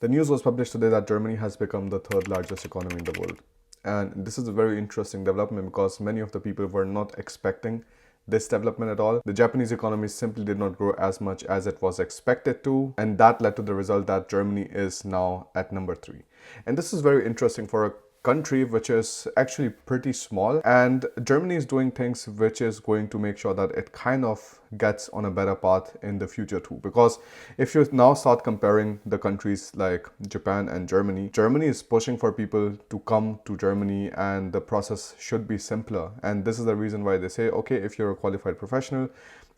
The news was published today that Germany has become the third largest economy in the world. And this is a very interesting development because many of the people were not expecting this development at all. The Japanese economy simply did not grow as much as it was expected to, and that led to the result that Germany is now at number 3. And this is very interesting for a country which is actually pretty small, and Germany is doing things which is going to make sure that it kind of gets on a better path in the future too. Because if you now start comparing the countries like Japan and Germany is pushing for people to come to Germany, and the process should be simpler. And this is the reason why they say, okay, if you're a qualified professional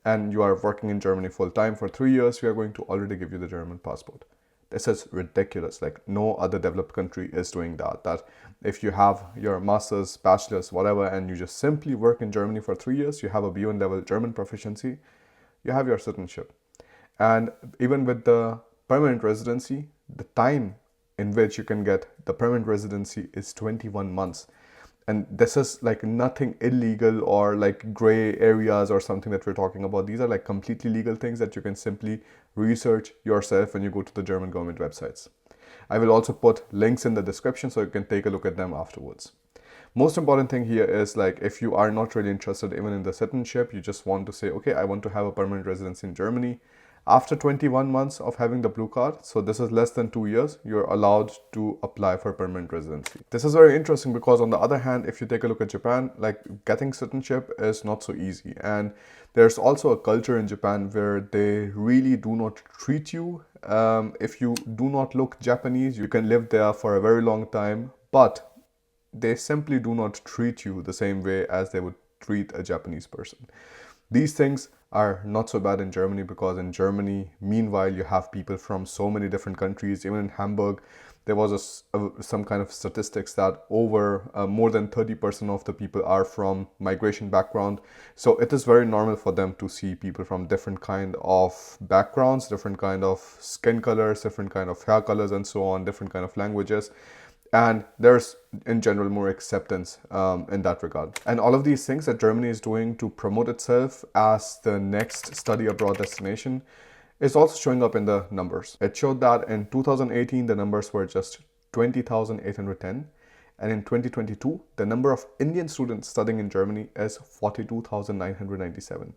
and you are working in Germany full time for 3 years, we are going to already give you the German passport. This is ridiculous. Like, no other developed country is doing that. That if you have your master's, bachelor's, whatever, and you just simply work in Germany for 3 years, you have a B1 level German proficiency, you have your citizenship. And even with the permanent residency, the time in which you can get the permanent residency is 21 months. And this is like nothing illegal or like gray areas or something that we're talking about. These are like completely legal things that you can simply research yourself when you go to the German government websites. I will also put links in the description so you can take a look at them afterwards. Most important thing here is, like, if you are not really interested even in the citizenship, you just want to say, okay, I want to have a permanent residence in Germany. After 21 months of having the blue card, so this is less than 2 years, you're allowed to apply for permanent residency. This is very interesting because on the other hand, if you take a look at Japan, like, getting citizenship is not so easy. And there's also a culture in Japan where they really do not treat you. If you do not look Japanese, you can live there for a very long time, but they simply do not treat you the same way as they would treat a Japanese person. These things are not so bad in Germany because in Germany, meanwhile, you have people from so many different countries. Even in Hamburg, there was some kind of statistics that over more than 30% of the people are from migration background. So it is very normal for them to see people from different kind of backgrounds, different kind of skin colors, different kind of hair colors, and so on, different kind of languages. And there's, in general, more acceptance in that regard. And all of these things that Germany is doing to promote itself as the next study abroad destination is also showing up in the numbers. It showed that in 2018, the numbers were just 20,810. And in 2022, the number of Indian students studying in Germany is 42,997.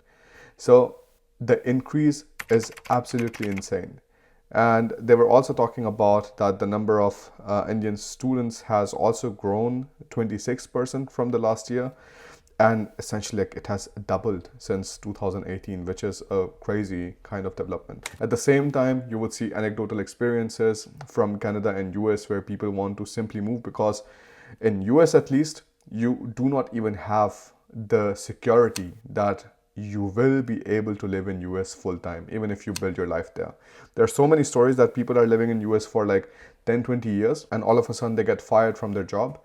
So the increase is absolutely insane. And they were also talking about that the number of Indian students has also grown 26% from the last year. And essentially, like, it has doubled since 2018, which is a crazy kind of development. At the same time, you would see anecdotal experiences from Canada and US where people want to simply move because in US at least, you do not even have the security that you will be able to live in US full time, even if you build your life there. There are so many stories that people are living in US for like 10, 20 years, and all of a sudden they get fired from their job.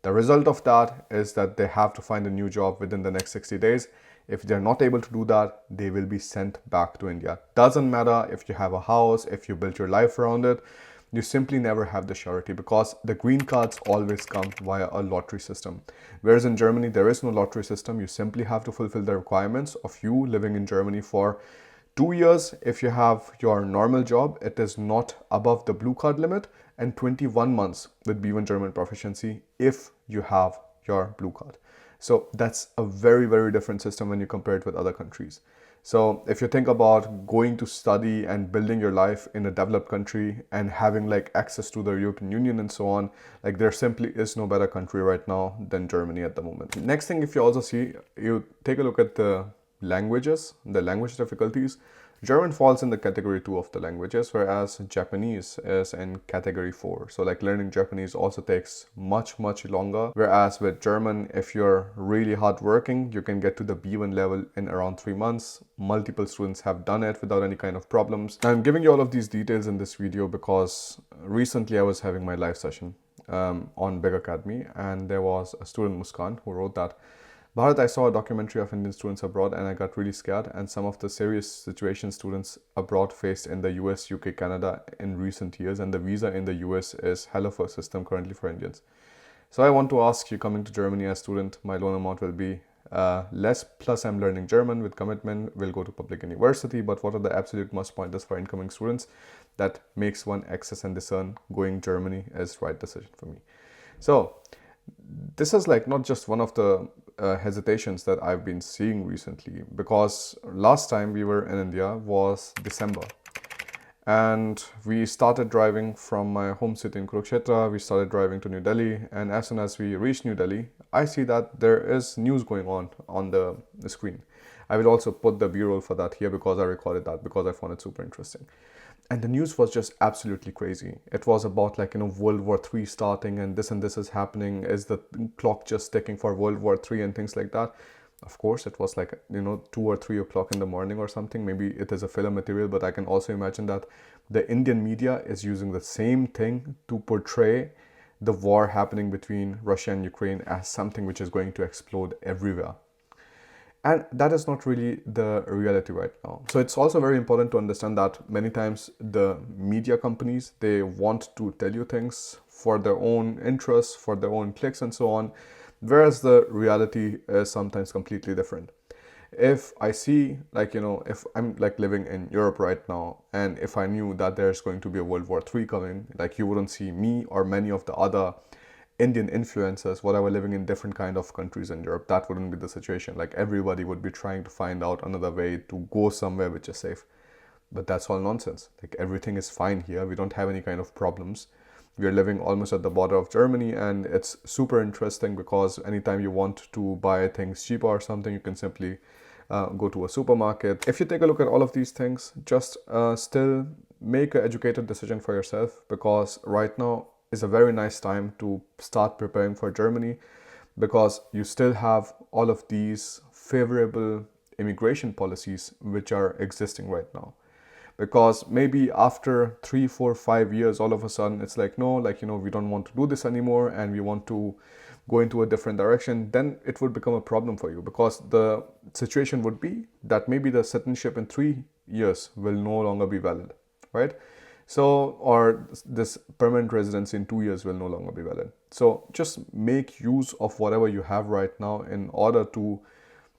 The result of that is that they have to find a new job within the next 60 days. If they're not able to do that, they will be sent back to India. Doesn't matter if you have a house, if you built your life around it, you simply never have the surety because the green cards always come via a lottery system. Whereas in Germany, there is no lottery system. You simply have to fulfill the requirements of you living in Germany for 2 years. If you have your normal job, it is not above the blue card limit, and 21 months with B1 German proficiency if you have your blue card. So that's a very, very different system when you compare it with other countries. So if you think about going to study and building your life in a developed country and having like access to the European Union and so on, like, there simply is no better country right now than Germany at the moment. Next thing, if you also see, you take a look at the languages, the language difficulties. German falls in the category 2 of the languages, whereas Japanese is in category 4. So like, learning Japanese also takes much, much longer. Whereas with German, if you're really hardworking, you can get to the B1 level in around 3 months. Multiple students have done it without any kind of problems. I'm giving you all of these details in this video because recently I was having my live session on Big Academy, and there was a student, Muskan, who wrote that, Bharat, I saw a documentary of Indian students abroad and I got really scared, and some of the serious situations students abroad faced in the US, UK, Canada in recent years, and the visa in the US is hell of a system currently for Indians. So I want to ask you, coming to Germany as student, my loan amount will be less, plus I'm learning German with commitment, will go to public university, but what are the absolute must pointers for incoming students that makes one access and discern going Germany is right decision for me. So this is like not just one of the hesitations that I've been seeing recently, because last time we were in India was December, and we started driving from my home city in Kurukshetra. We started driving to New Delhi, and as soon as we reached New Delhi, I see that there is news going on the screen. I will also put the b-roll for that here because I recorded that because I found it super interesting. And the news was just absolutely crazy. It was about like, World War III starting, and this is happening. Is the clock just ticking for World War III and things like that? Of course, it was like, 2 or 3 o'clock in the morning or something. Maybe it is a filler material, but I can also imagine that the Indian media is using the same thing to portray the war happening between Russia and Ukraine as something which is going to explode everywhere. And that is not really the reality right now. So it's also very important to understand that many times the media companies, they want to tell you things for their own interests, for their own clicks and so on, whereas the reality is sometimes completely different. If I see, if I'm like living in Europe right now, and if I knew that there's going to be a World War III coming, like you wouldn't see me or many of the other Indian influencers, whatever, living in different kind of countries in Europe. That wouldn't be the situation. Like everybody would be trying to find out another way to go somewhere which is safe. But that's all nonsense. Like everything is fine here. We don't have any kind of problems. We are living almost at the border of Germany, and it's super interesting because anytime you want to buy things cheaper or something, you can simply go to a supermarket. If you take a look at all of these things, just still make an educated decision for yourself, because right now is a very nice time to start preparing for Germany, because you still have all of these favorable immigration policies which are existing right now. Because maybe after 3, 4, 5 years, all of a sudden it's like, no, we don't want to do this anymore and we want to go into a different direction, then it would become a problem for you, because the situation would be that maybe the citizenship in 3 years will no longer be valid, right? So, or this permanent residency in 2 years will no longer be valid. So just make use of whatever you have right now in order to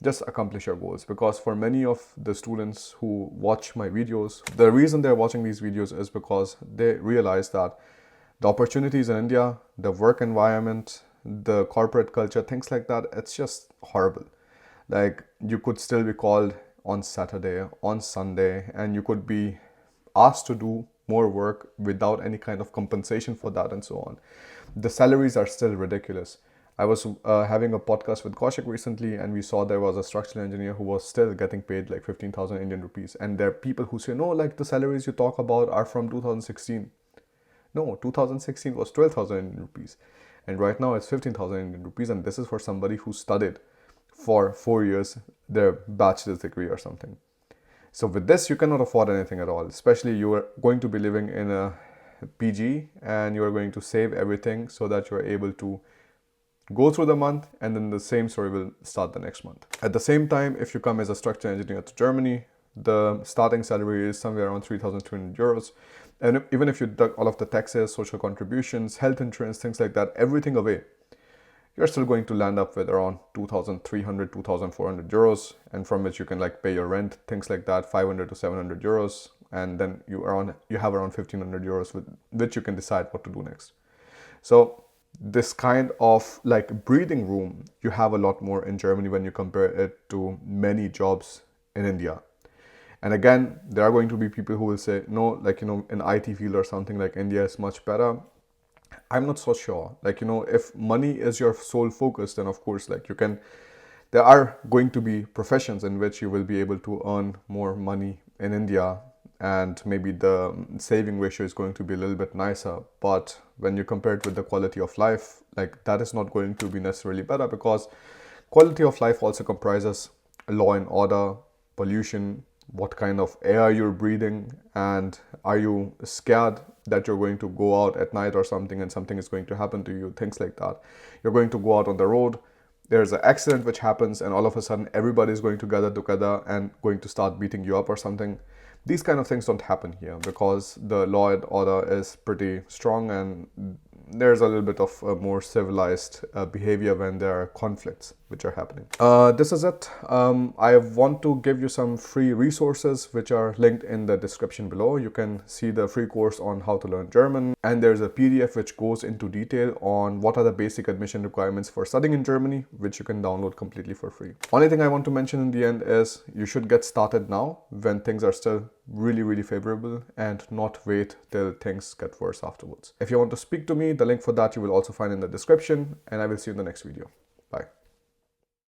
just accomplish your goals. Because for many of the students who watch my videos, the reason they're watching these videos is because they realize that the opportunities in India, the work environment, the corporate culture, things like that, it's just horrible. Like you could still be called on Saturday, on Sunday, and you could be asked to do more work without any kind of compensation for that and so on. The salaries are still ridiculous. I was having a podcast with Kaushik recently, and we saw there was a structural engineer who was still getting paid like 15,000 Indian rupees. And there are people who say, no, like the salaries you talk about are from 2016. No, 2016 was 12,000 Indian rupees. And right now it's 15,000 Indian rupees. And this is for somebody who studied for 4 years, their bachelor's degree or something. So with this, you cannot afford anything at all, especially you are going to be living in a PG and you are going to save everything so that you are able to go through the month, and then the same story will start the next month. At the same time, if you come as a structural engineer to Germany, the starting salary is somewhere around 3,200 euros. And even if you deduct all of the taxes, social contributions, health insurance, things like that, everything away, you're still going to land up with around 2,300, 2,400 euros, and from which you can like pay your rent, things like that, 500 to 700 euros, and then you have around 1,500 euros with which you can decide what to do next. So this kind of like breathing room you have a lot more in Germany when you compare it to many jobs in India. And again, there are going to be people who will say, no, in IT field or something, like India is much better. I'm not so sure. If money is your sole focus, then of course, there are going to be professions in which you will be able to earn more money in India, and maybe the saving ratio is going to be a little bit nicer. But when you compare it with the quality of life, that is not going to be necessarily better, because quality of life also comprises law and order, pollution, what kind of air you're breathing, and are you scared that you're going to go out at night or something and something is going to happen to you, things like that. You're going to go out on the road, there's an accident which happens, and all of a sudden everybody is going to gather together and going to start beating you up or something. These kind of things don't happen here because the law and order is pretty strong, and there's a little bit of more civilized behavior when there are conflicts which are happening. This is it. I want to give you some free resources which are linked in the description below. You can see the free course on how to learn German, and there's a PDF which goes into detail on what are the basic admission requirements for studying in Germany, which you can download completely for free. Only thing I want to mention in the end is you should get started now when things are still really favorable, and not wait till things get worse afterwards. If you want to speak to me, the link for that you will also find in the description, and I will see you in the next video. Bye.